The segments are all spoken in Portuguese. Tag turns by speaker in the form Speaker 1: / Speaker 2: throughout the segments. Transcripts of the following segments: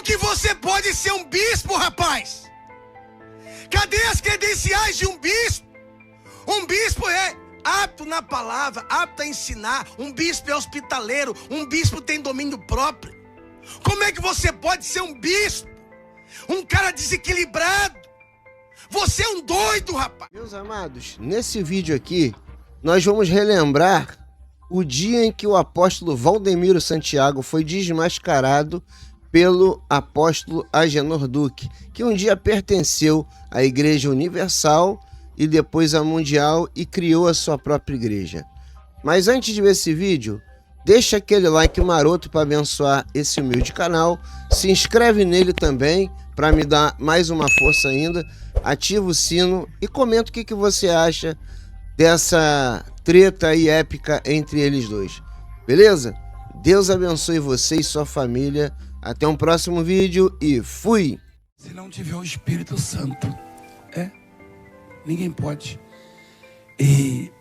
Speaker 1: Como que você pode ser um bispo, rapaz? Cadê as credenciais de um bispo? Um bispo é apto na palavra, apto a ensinar. Um bispo é hospitaleiro. Um bispo tem domínio próprio. Como é que você pode ser um bispo? Um cara desequilibrado? Você é um doido, rapaz.
Speaker 2: Meus amados, nesse vídeo aqui, nós vamos relembrar o dia em que o apóstolo Valdemiro Santiago foi desmascarado pelo apóstolo Agenor Duque, que um dia pertenceu à Igreja Universal e depois à Mundial e criou a sua própria igreja. Mas antes de ver esse vídeo, deixa aquele like maroto para abençoar esse humilde canal, se inscreve nele também para me dar mais uma força ainda, ativa o sino e comenta o que você acha dessa treta aí épica entre eles dois. Beleza? Deus abençoe você e sua família. Até um próximo vídeo e fui!
Speaker 3: Se não tiver o Espírito Santo, ninguém pode. E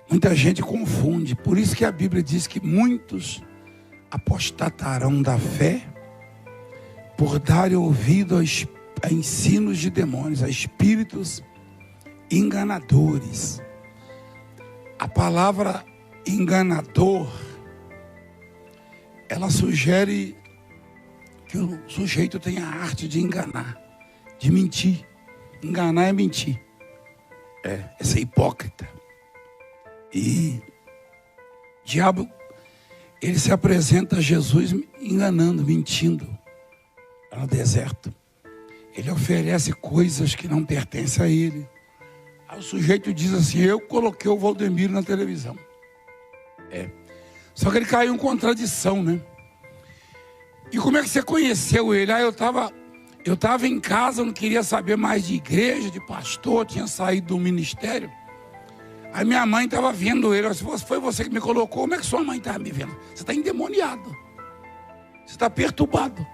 Speaker 3: muita gente confunde. Por isso que a Bíblia diz que muitos apostatarão da fé por darem ouvido a ensinos de demônios, a espíritos enganadores. A palavra enganador, ela sugere que o sujeito tem a arte de enganar, de mentir. Enganar é mentir. É ser hipócrita. E o diabo, ele se apresenta a Jesus enganando, mentindo no deserto. Ele oferece coisas que não pertencem a ele. Aí o sujeito diz assim: eu coloquei o Valdemiro na televisão. Só que ele caiu em contradição, né? E como é que você conheceu ele? Aí eu estava em casa, não queria saber mais de igreja, de pastor, tinha saído do ministério. Aí minha mãe estava vendo ele. Se foi você que me colocou, como é que sua mãe estava me vendo? Você está endemoniado. Você está perturbado.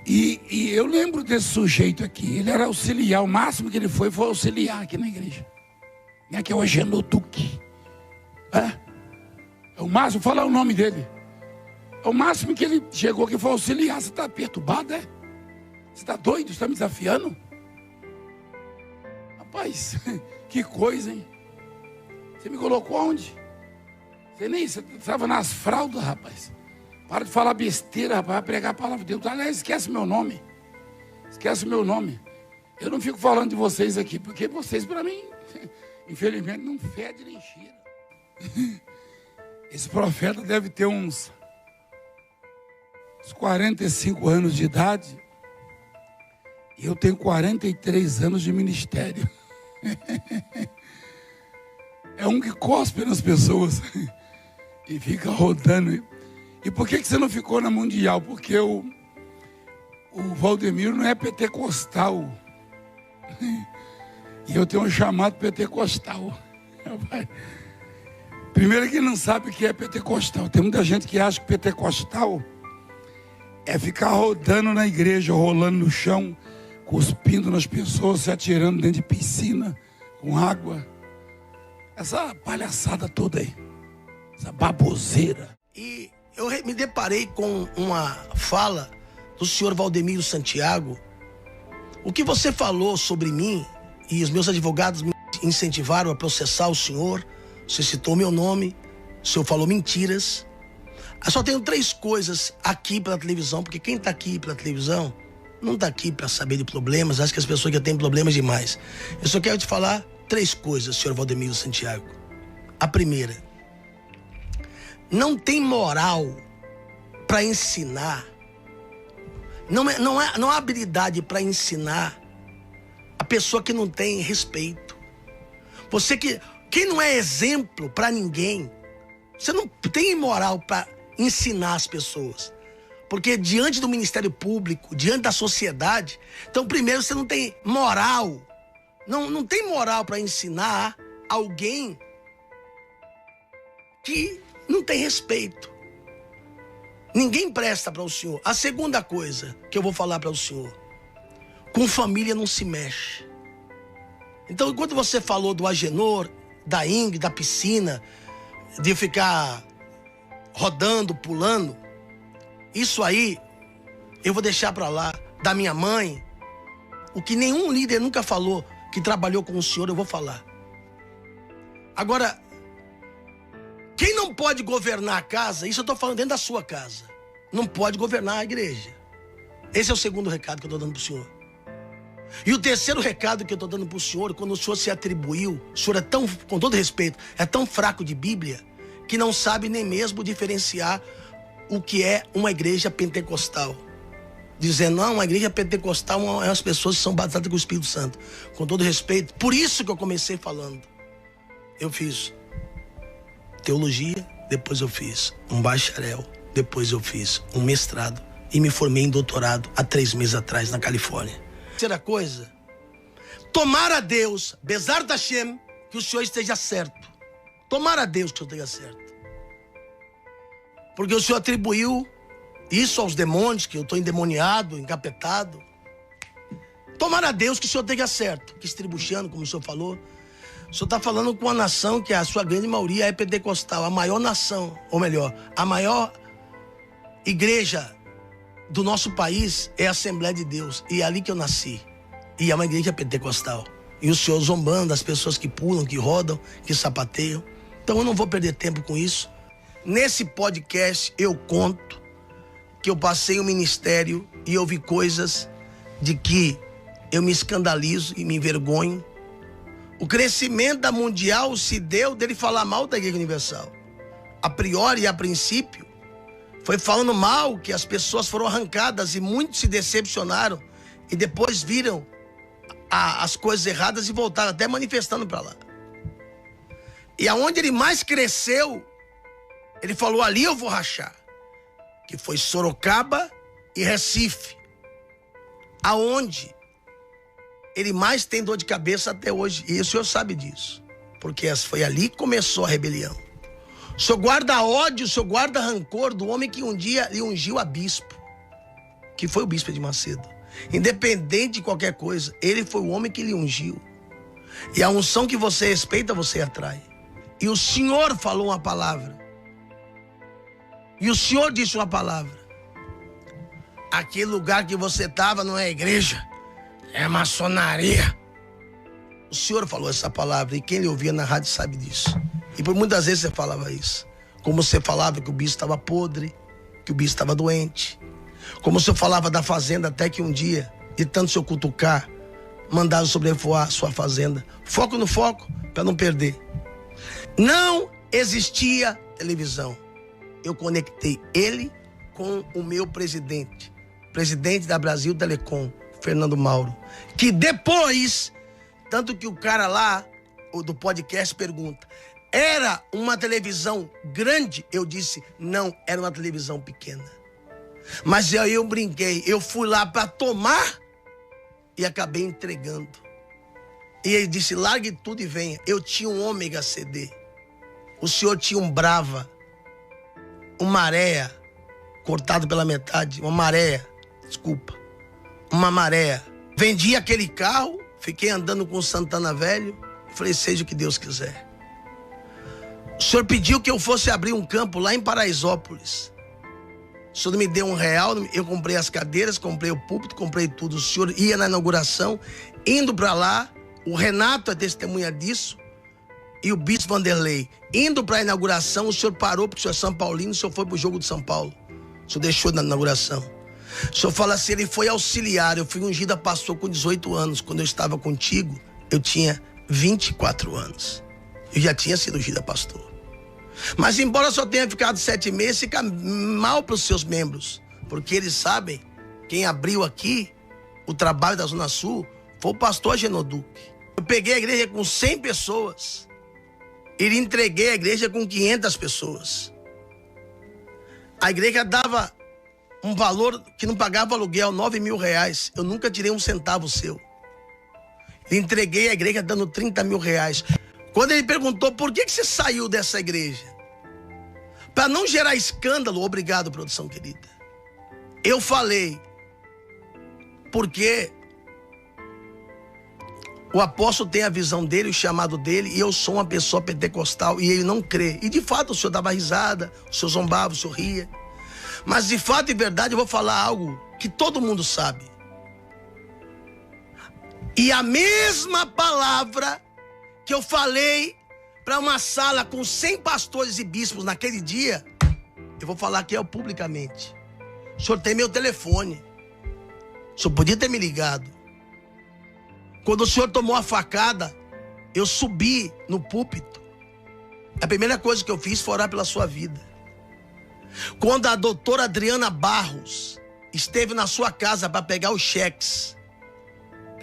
Speaker 3: E eu lembro desse sujeito aqui. Ele era auxiliar. O máximo que ele foi auxiliar aqui na igreja. Que é o Agenor Duque. É o máximo, fala o nome dele. É o máximo que ele chegou aqui foi auxiliar. Você está perturbado, Você está doido? Você está me desafiando? Rapaz, que coisa, hein? Você me colocou aonde? Você estava nas fraldas, rapaz. Para de falar besteira, rapaz. Vai pregar a palavra de Deus. Aliás, esquece meu nome. Esquece meu nome. Eu não fico falando de vocês aqui, porque vocês, para mim, infelizmente, não fede nem cheira. Esse profeta deve ter uns 45 anos de idade, e eu tenho 43 anos de ministério. É um que cospe nas pessoas e fica rodando. E por que você não ficou na Mundial? Porque o Valdemiro não é pentecostal. E eu tenho um chamado pentecostal. Primeiro que não sabe o que é pentecostal. Tem muita gente que acha que pentecostal é ficar rodando na igreja, rolando no chão, cuspindo nas pessoas, se atirando dentro de piscina, com água. Essa palhaçada toda aí. Essa baboseira.
Speaker 1: E eu me deparei com uma fala do senhor Valdemiro Santiago. O que você falou sobre mim, e os meus advogados me incentivaram a processar o senhor. Você citou meu nome, o senhor falou mentiras. Eu só tenho 3 coisas aqui pela televisão, porque quem está aqui pela televisão não está aqui para saber de problemas. Acho que as pessoas já têm problemas demais. Eu só quero te falar 3 coisas, senhor Valdemiro Santiago. A primeira: não tem moral para ensinar. Não há habilidade para ensinar a pessoa que não tem respeito. Quem não é exemplo para ninguém, você não tem moral para ensinar as pessoas. Porque diante do Ministério Público, diante da sociedade, então primeiro você não tem moral. Não tem moral para ensinar alguém que não tem respeito. Ninguém presta para o senhor. A segunda coisa que eu vou falar para o senhor: com família não se mexe. Então, enquanto você falou do Agenor, da Ingrid, da piscina, de ficar rodando, pulando, isso aí eu vou deixar para lá, da minha mãe, o que nenhum líder nunca falou, que trabalhou com o senhor, eu vou falar. Agora, quem não pode governar a casa, isso eu estou falando dentro da sua casa, não pode governar a igreja. Esse é o segundo recado que eu estou dando para o senhor. E o terceiro recado que eu estou dando para o senhor, quando o senhor se atribuiu, o senhor é tão, com todo respeito, é tão fraco de Bíblia, que não sabe nem mesmo diferenciar o que é uma igreja pentecostal. Dizendo, não, uma igreja pentecostal é as pessoas que são batizadas com o Espírito Santo. Com todo respeito, por isso que eu comecei falando. Eu fiz teologia, depois eu fiz um bacharel, depois eu fiz um mestrado e me formei em doutorado há 3 meses atrás na Califórnia. Terceira coisa, tomar a Deus, Bezar Hashem, que o senhor esteja certo. Tomar a Deus que o senhor esteja certo. Porque o senhor atribuiu isso aos demônios, que eu estou endemoniado, encapetado. Tomar a Deus que o senhor esteja certo. Que estribuchando, como o senhor falou. O senhor está falando com uma nação que a sua grande maioria é pentecostal. A maior nação, ou melhor, a maior igreja do nosso país é a Assembleia de Deus. E é ali que eu nasci. E é uma igreja pentecostal. E o senhor zombando das pessoas que pulam, que rodam, que sapateiam. Então eu não vou perder tempo com isso. Nesse podcast eu conto que eu passei o ministério e eu vi coisas de que eu me escandalizo e me envergonho. O crescimento da Mundial se deu dele falar mal da Igreja Universal. A priori e a princípio, foi falando mal que as pessoas foram arrancadas e muitos se decepcionaram e depois viram as coisas erradas e voltaram até manifestando para lá. E aonde ele mais cresceu, ele falou, ali eu vou rachar. Que foi Sorocaba e Recife. Aonde ele mais tem dor de cabeça até hoje. E o senhor sabe disso. Porque foi ali que começou a rebelião. O senhor guarda ódio, o senhor guarda rancor do homem que um dia lhe ungiu a bispo. Que foi o bispo de Macedo. Independente de qualquer coisa, ele foi o homem que lhe ungiu. E a unção que você respeita, você atrai. E o senhor falou uma palavra. E o senhor disse uma palavra. Aquele lugar que você estava não é igreja, é maçonaria. O senhor falou essa palavra e quem lhe ouvia na rádio sabe disso. E por muitas vezes você falava isso. Como você falava que o bispo estava podre, que o bispo estava doente. Como o senhor falava da fazenda até que um dia, de tanto o senhor cutucar, mandaram sobrevoar a sua fazenda. Foco no foco, para não perder. Não existia televisão. Eu conectei ele com o meu presidente da Brasil Telecom, Fernando Mauro, que depois, tanto que o cara lá, o do podcast, pergunta, era uma televisão grande? Eu disse, não, era uma televisão pequena. Mas aí eu brinquei, eu fui lá para tomar e acabei entregando. E ele disse, largue tudo e venha. Eu tinha um Ômega CD, o senhor tinha um Brava, uma maré cortado pela metade, uma maré. Vendi aquele carro, fiquei andando com o Santana velho, falei, seja o que Deus quiser. O senhor pediu que eu fosse abrir um campo lá em Paraisópolis. O senhor me deu R$1, eu comprei as cadeiras, comprei o púlpito, comprei tudo. O senhor ia na inauguração, indo para lá, o Renato é testemunha disso, e o Bispo Vanderlei. Indo para a inauguração, o senhor parou, porque o senhor é São Paulino, o senhor foi para o jogo de São Paulo. O senhor deixou na inauguração. O senhor fala assim, ele foi auxiliar. Eu fui ungido a pastor com 18 anos. Quando eu estava contigo, eu tinha 24 anos. Eu já tinha sido ungido a pastor. Mas embora só tenha ficado 7 meses, fica mal para os seus membros. Porque eles sabem, quem abriu aqui o trabalho da Zona Sul foi o pastor Genoduque. Eu peguei a igreja com 100 pessoas. E entreguei a igreja com 500 pessoas. A igreja dava um valor que não pagava aluguel, R$9.000. Eu nunca tirei um centavo seu. Entreguei a igreja dando R$30.000. Quando ele perguntou, por que você saiu dessa igreja? Para não gerar escândalo, obrigado, produção querida. Eu falei, porque o apóstolo tem a visão dele, o chamado dele, e eu sou uma pessoa pentecostal, e ele não crê. E de fato o senhor dava risada, o senhor zombava, o senhor ria. Mas de fato e verdade eu vou falar algo que todo mundo sabe. E a mesma palavra que eu falei para uma sala com 100 pastores e bispos naquele dia, eu vou falar aqui publicamente. O senhor tem meu telefone. O senhor podia ter me ligado. Quando o senhor tomou a facada, eu subi no púlpito. A primeira coisa que eu fiz foi orar pela sua vida. Quando a doutora Adriana Barros esteve na sua casa para pegar os cheques,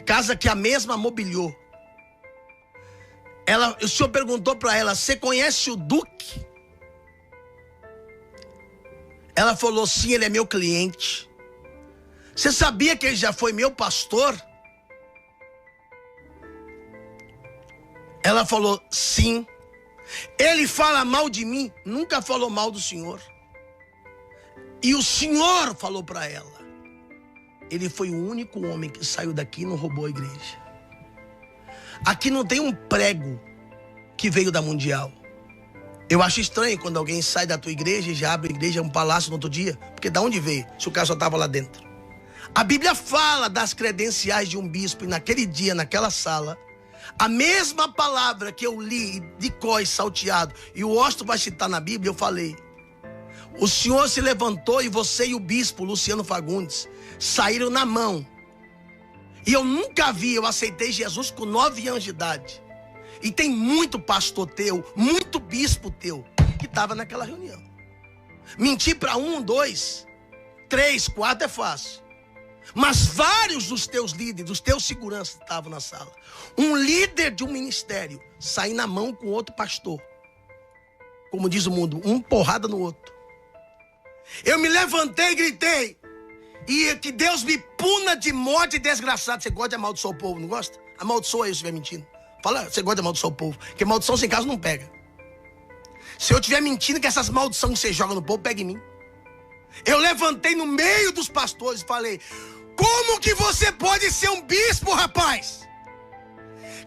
Speaker 1: casa que a mesma mobiliou, o senhor perguntou para ela: você conhece o Duque? Ela falou: sim, ele é meu cliente. Você sabia que ele já foi meu pastor? Ela falou: sim. Ele fala mal de mim? Nunca falou mal do senhor. E o senhor falou para ela: ele foi o único homem que saiu daqui e não roubou a igreja. Aqui não tem um prego que veio da Mundial. Eu acho estranho quando alguém sai da tua igreja e já abre a igreja, um palácio no outro dia. Porque da onde veio? Se o cara só estava lá dentro. A Bíblia fala das credenciais de um bispo. E naquele dia, naquela sala, a mesma palavra que eu li de cós salteado, e o Osto vai citar na Bíblia, eu falei: o senhor se levantou e você e o bispo Luciano Fagundes saíram na mão. E eu nunca vi, eu aceitei Jesus com 9 anos de idade. E tem muito pastor teu, muito bispo teu, que estava naquela reunião. Mentir para 1, 2, 3, 4 é fácil. Mas vários dos teus líderes, dos teus seguranças estavam na sala. Um líder de um ministério sair na mão com outro pastor. Como diz o mundo, um porrada no outro. Eu me levantei e gritei: e que Deus me puna de morte desgraçada. Você gosta de amaldiçoar o povo, não gosta? Amaldiçoa aí se estiver mentindo. Fala, você gosta de amaldiçoar o povo. Porque maldição sem casa não pega. Se eu estiver mentindo, que essas maldições que você joga no povo, pega em mim. Eu levantei no meio dos pastores e falei: como que você pode ser um bispo, rapaz?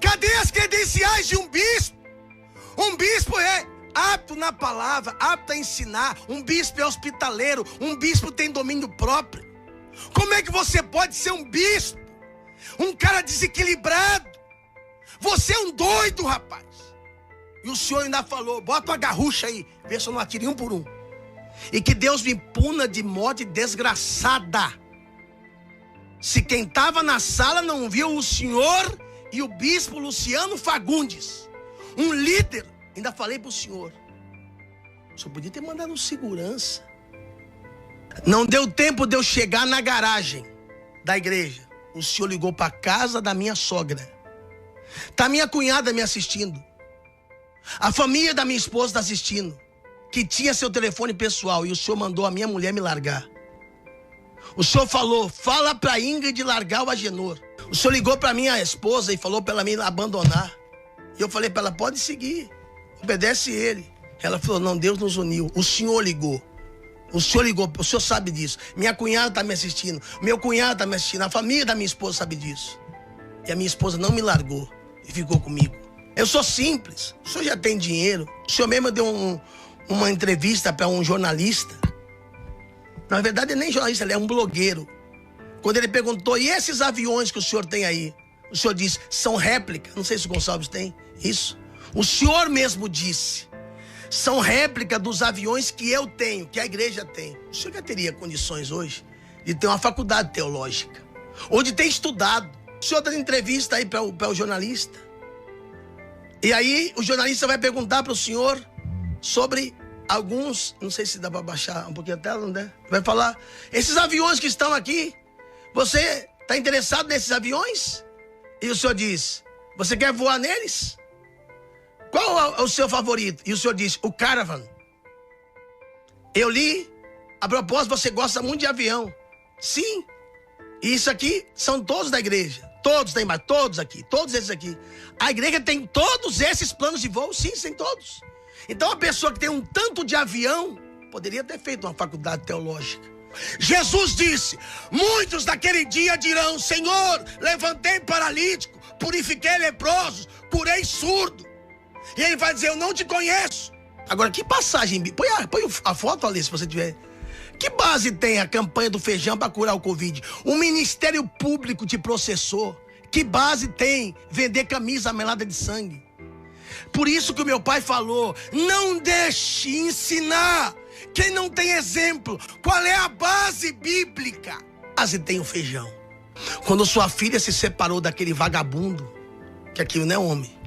Speaker 1: Cadê as credenciais de um bispo? Um bispo é apto na palavra, apto a ensinar. Um bispo é hospitaleiro. Um bispo tem domínio próprio. Como é que você pode ser um bispo? Um cara desequilibrado. Você é um doido, rapaz. E o senhor ainda falou: bota uma garrucha aí, vê se eu não atiro um por um. E que Deus me puna de morte desgraçada. Se quem estava na sala não viu o senhor e o bispo Luciano Fagundes, um líder. Ainda falei para o senhor: o senhor podia ter mandado um segurança. Não deu tempo de eu chegar na garagem da igreja. O senhor ligou para a casa da minha sogra. Tá minha cunhada me assistindo. A família da minha esposa está assistindo, que tinha seu telefone pessoal, e o senhor mandou a minha mulher me largar. O senhor falou: fala para Ingrid largar o Agenor. O senhor ligou para minha esposa e falou para ela me abandonar. E eu falei para ela: pode seguir, obedece ele. Ela falou: não, Deus nos uniu. O senhor ligou. O senhor ligou, o senhor sabe disso. Minha cunhada está me assistindo, meu cunhado está me assistindo, a família da minha esposa sabe disso. E a minha esposa não me largou e ficou comigo. Eu sou simples, o senhor já tem dinheiro. O senhor mesmo deu uma entrevista para um jornalista. Na verdade, ele nem jornalista, ele é um blogueiro. Quando ele perguntou: e esses aviões que o senhor tem aí? O senhor disse: são réplica. Não sei se o Gonçalves tem isso. O senhor mesmo disse: são réplica dos aviões que eu tenho, que a igreja tem. O senhor já teria condições hoje de ter uma faculdade teológica, ou de ter estudado. O senhor dá entrevista aí para o jornalista. E aí o jornalista vai perguntar para o senhor sobre alguns, não sei se dá para baixar um pouquinho a tela, não dá? Vai falar: esses aviões que estão aqui, você está interessado nesses aviões? E o senhor diz: você quer voar neles? Qual é o seu favorito? E o senhor diz: o Caravan. Eu li, a propósito, você gosta muito de avião. Sim, e isso aqui são todos da igreja. Todos tem mais, todos aqui, todos esses aqui. A igreja tem todos esses planos de voo? Sim, tem todos. Então a pessoa que tem um tanto de avião poderia ter feito uma faculdade teológica. Jesus disse: muitos daquele dia dirão: Senhor, levantei paralítico, purifiquei leprosos, curei surdo. E ele vai dizer: eu não te conheço. Agora, que passagem? Põe a foto ali, se você tiver. Que base tem a campanha do feijão para curar o Covid? O Ministério Público te processou. Que base tem vender camisa melada de sangue? Por isso que o meu pai falou, não deixe ensinar quem não tem exemplo. Qual é a base bíblica? A base tem o feijão. Quando sua filha se separou daquele vagabundo, que aquilo não é homem,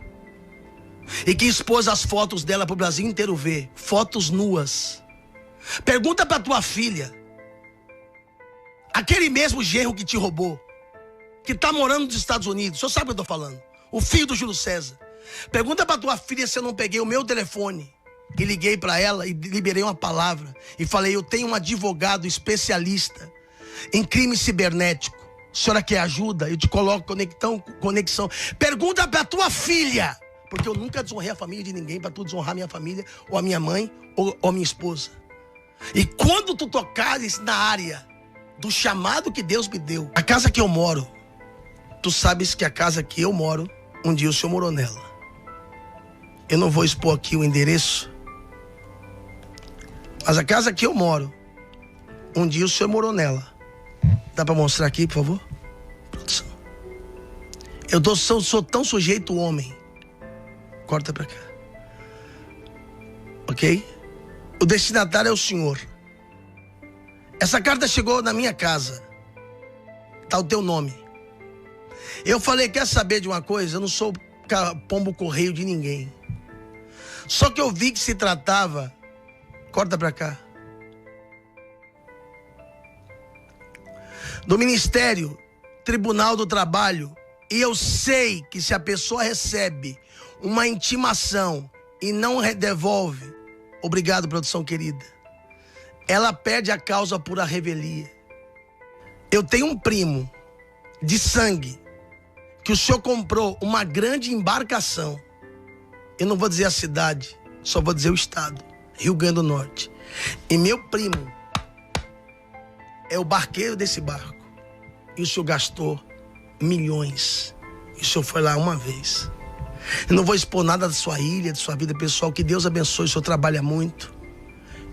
Speaker 1: e que expôs as fotos dela para o Brasil inteiro ver, fotos nuas. Pergunta para tua filha, aquele mesmo genro que te roubou, que está morando nos Estados Unidos, o senhor sabe o que eu estou falando, o filho do Júlio César. Pergunta para tua filha se eu não peguei o meu telefone e liguei para ela e liberei uma palavra e falei, eu tenho um advogado especialista em crime cibernético. A senhora quer ajuda? Eu te coloco conexão. Pergunta para tua filha, porque eu nunca desonrei a família de ninguém para tu desonrar minha família, ou a minha mãe, ou a minha esposa. E quando tu tocares na área do chamado que Deus me deu, a casa que eu moro, tu sabes que a casa que eu moro, um dia o senhor morou nela. Eu não vou expor aqui o endereço, mas a casa que eu moro, um dia o senhor morou nela. Dá para mostrar aqui, por favor? Produção. Sou tão sujeito homem. Corta para cá. Ok? O destinatário é o senhor. Essa carta chegou na minha casa. Tá o teu nome. Eu falei, quer saber de uma coisa? Eu não sou pombo correio de ninguém. Só que eu vi que se tratava... Corta para cá. Do Ministério Tribunal do Trabalho. E eu sei que se a pessoa recebe uma intimação e não devolve, obrigado, produção querida, ela perde a causa por a revelia. Eu tenho um primo de sangue que o senhor comprou uma grande embarcação. Eu não vou dizer a cidade, só vou dizer o estado, Rio Grande do Norte. E meu primo é o barqueiro desse barco. E o senhor gastou milhões. E o senhor foi lá uma vez. Eu não vou expor nada da sua ilha, da sua vida pessoal. Que Deus abençoe, o senhor trabalha muito.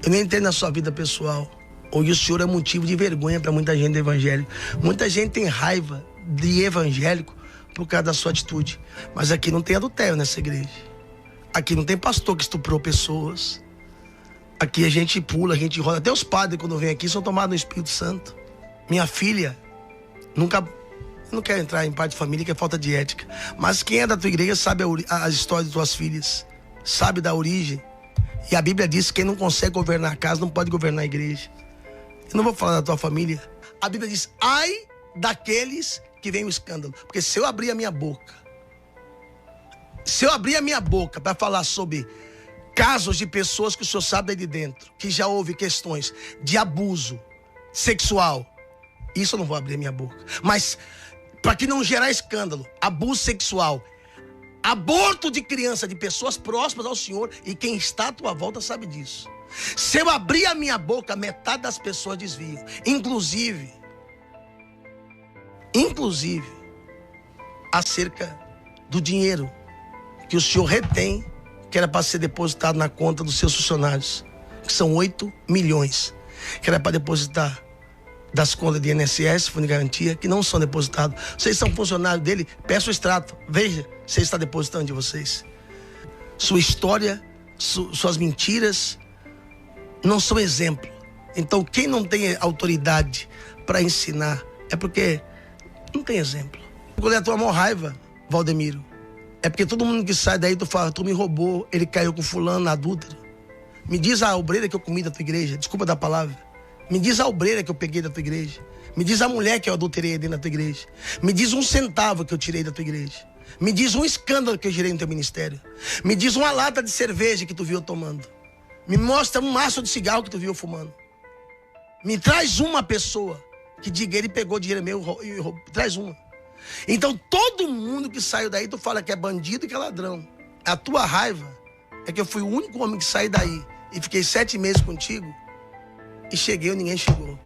Speaker 1: Eu nem entrei na sua vida pessoal. Hoje o senhor é motivo de vergonha para muita gente do evangelho. Muita gente tem raiva de evangélico por causa da sua atitude. Mas aqui não tem adultério nessa igreja. Aqui não tem pastor que estuprou pessoas. Aqui a gente pula, a gente roda. Até os padres, quando vêm aqui, são tomados no Espírito Santo. Minha filha, nunca... Não quero entrar em parte de família, que é falta de ética. Mas quem é da tua igreja sabe a história de tuas filhas. Sabe da origem. E a Bíblia diz que quem não consegue governar a casa não pode governar a igreja. Eu não vou falar da tua família. A Bíblia diz, ai daqueles que vem o escândalo. Porque se eu abrir a minha boca, para falar sobre casos de pessoas que o senhor sabe daí de dentro, que já houve questões de abuso sexual, isso eu não vou abrir a minha boca. Mas, para que não gerar escândalo, abuso sexual, aborto de criança, de pessoas próximas ao senhor, e quem está à tua volta sabe disso. Se eu abrir a minha boca, metade das pessoas desviam. Inclusive, acerca do dinheiro que o senhor retém, que era para ser depositado na conta dos seus funcionários, que são 8 milhões, que era para depositar das contas de INSS, Fundo de Garantia, que não são depositados. Vocês são funcionários dele, peça o extrato, veja se ele está depositando de vocês. Sua história, suas mentiras não são exemplo. Então quem não tem autoridade para ensinar é porque não tem exemplo. Qual é a tua maior raiva, Valdemiro? É porque todo mundo que sai daí tu fala, tu me roubou, ele caiu com fulano, adúltero. Me diz a obreira que eu comi da tua igreja, desculpa da palavra. Me diz a obreira que eu peguei da tua igreja. Me diz a mulher que eu adulterei dentro da tua igreja. Me diz um centavo que eu tirei da tua igreja. Me diz um escândalo que eu gerei no teu ministério. Me diz uma lata de cerveja que tu viu tomando. Me mostra um maço de cigarro que tu viu fumando. Me traz uma pessoa que diga, ele pegou dinheiro meu e roubou. Traz uma. Então todo mundo que saiu daí, tu fala que é bandido e que é ladrão. A tua raiva é que eu fui o único homem que saí daí e fiquei 7 meses contigo. E cheguei, ninguém chegou.